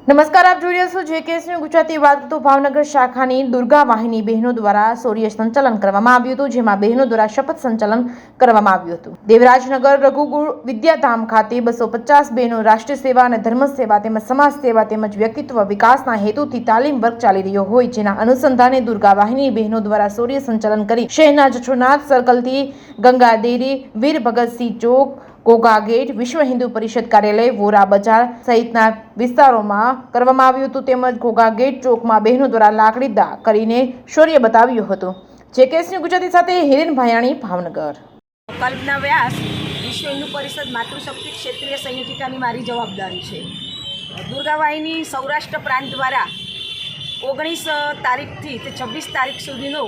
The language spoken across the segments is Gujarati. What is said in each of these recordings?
નમસ્કાર, આપ જોઈ રહ્યા છો જેકેએસ ન્યૂઝ ગુજરાતી. વાત તો ભાવનગર શાખાની દુર્ગા વાહિની બહેનો દ્વારા શૌર્ય સંચાલન કરવામાં આવ્યું હતું, જેમાં બહેનો દ્વારા શપથ સંચાલન કરવામાં આવ્યું હતું. દેવરાજનગર રઘુકુળ વિદ્યાધામ ખાતે 250 બહેનો રાષ્ટ્રીય સેવા અને ધર્મ સેવા તેમજ સમાજ સેવા તેમજ વ્યક્તિત્વ વિકાસના હેતુથી તાલીમ વર્ગ ચાલી રહ્યો હોય, જેના અનુસંધાને દુર્ગા વાહિની બહેનો દ્વારા શૌર્ય સંચાલન કરી શહેરના જશોનાથ સર્કલથી ગંગા ડેરી, વીર ભગતસિંહ ચોક, ઘોઘા ગેટ, વિશ્વ હિન્દુ પરિષદ કાર્યાલય, વોરા બજાર સહિતના વિસ્તારોમાં કરવામાં આવ્યું હતું. તેમજ ઘોઘા ગેટ ચોકમાં બહેનો દ્વારા લાકડી દા કરીને શૌર્ય બતાવ્યું હતું. જેકેએસ ન્યૂઝ ગુજરાતી સાથે હિરેન ભાયાણી, ભાવનગર. કલ્પના વ્યાસ, વિશ્વ હિન્દુ પરિષદ માતૃશક્તિ ક્ષેત્રીય સંયોજિકાની મારી જવાબદારી છે. દુર્ગાવાહિની સૌરાષ્ટ્ર પ્રાંત દ્વારા 19 તારીખથી તે 26 તારીખ સુધીનો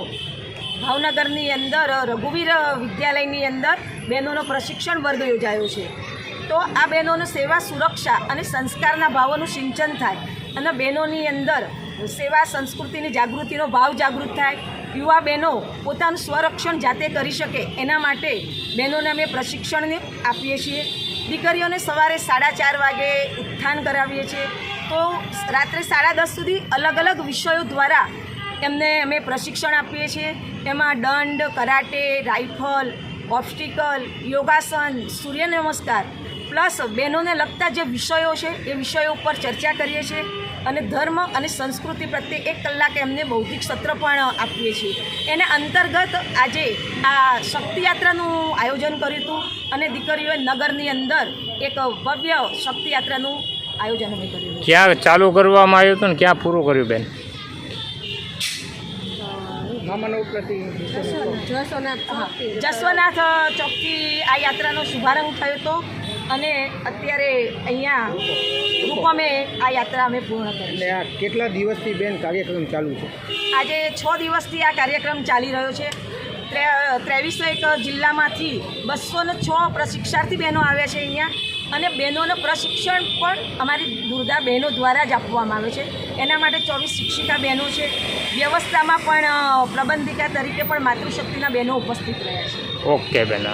ભાવનગરની અંદર રઘુવીર વિદ્યાલયની અંદર બહેનોનો પ્રશિક્ષણ વર્ગ યોજાયો છે. તો આ બહેનોનો સેવા, સુરક્ષા અને સંસ્કારના ભાવોનું સિંચન થાય અને બહેનોની અંદર સેવા સંસ્કૃતિની જાગૃતિનો ભાવ જાગૃત થાય. યુવા બહેનો પોતાનું સ્વરક્ષણ જાતે કરી શકે એના માટે બહેનોને અમે પ્રશિક્ષણ આપીએ છીએ. દીકરીઓને સવારે 4:30 વાગે ઉત્થાન કરાવીએ છીએ. તો રાત્રે 10:30 સુધી અલગ અલગ વિષયો દ્વારા એમને અમે પ્રશિક્ષણ આપીએ છીએ. એમાં દંડ, કરાટે, રાઇફલ, ઓબ્સ્ટિકલ, યોગાસન, સૂર્ય નમસ્કાર પ્લસ બહેનોને લગતા જે વિષયો છે એ વિષયો ઉપર ચર્ચા કરીએ છીએ. અને ધર્મ અને સંસ્કૃતિ પ્રત્યે 1 કલાક એમને બૌદ્ધિક સત્ર પણ આપીએ છીએ. એના અંતર્ગત આજે આ શક્તિયાત્રાનું આયોજન કર્યું હતું અને દીકરીઓએ નગરની અંદર એક ભવ્ય શક્તિયાત્રાનું આયોજન અમે કર્યું. ક્યાં ચાલુ કરવામાં આવ્યું હતું ને ક્યાં પૂરું કર્યું બેન? જશોનાથ ચોકથી આ યાત્રાનો શુભારંભ થયો હતો અને અત્યારે અહીંયા રૂપમે આ યાત્રા અમે પૂર્ણ કરી. કેટલા દિવસથી બેન કાર્યક્રમ ચાલુ છે? આજે 6 દિવસથી આ કાર્યક્રમ ચાલી રહ્યો છે. 2301 જિલ્લામાંથી 206 પ્રશિક્ષાર્થી બહેનો આવ્યા છે અહીંયા. અને બહેનોનું પ્રશિક્ષણ પણ અમારી દુર્ગા બહેનો દ્વારા જ આપવામાં આવે છે. એના માટે 24 શિક્ષિકા બહેનો છે. વ્યવસ્થામાં પણ પ્રબંધિકા તરીકે પણ માતૃશક્તિના બહેનો ઉપસ્થિત રહ્યા છે. ઓકે બેન.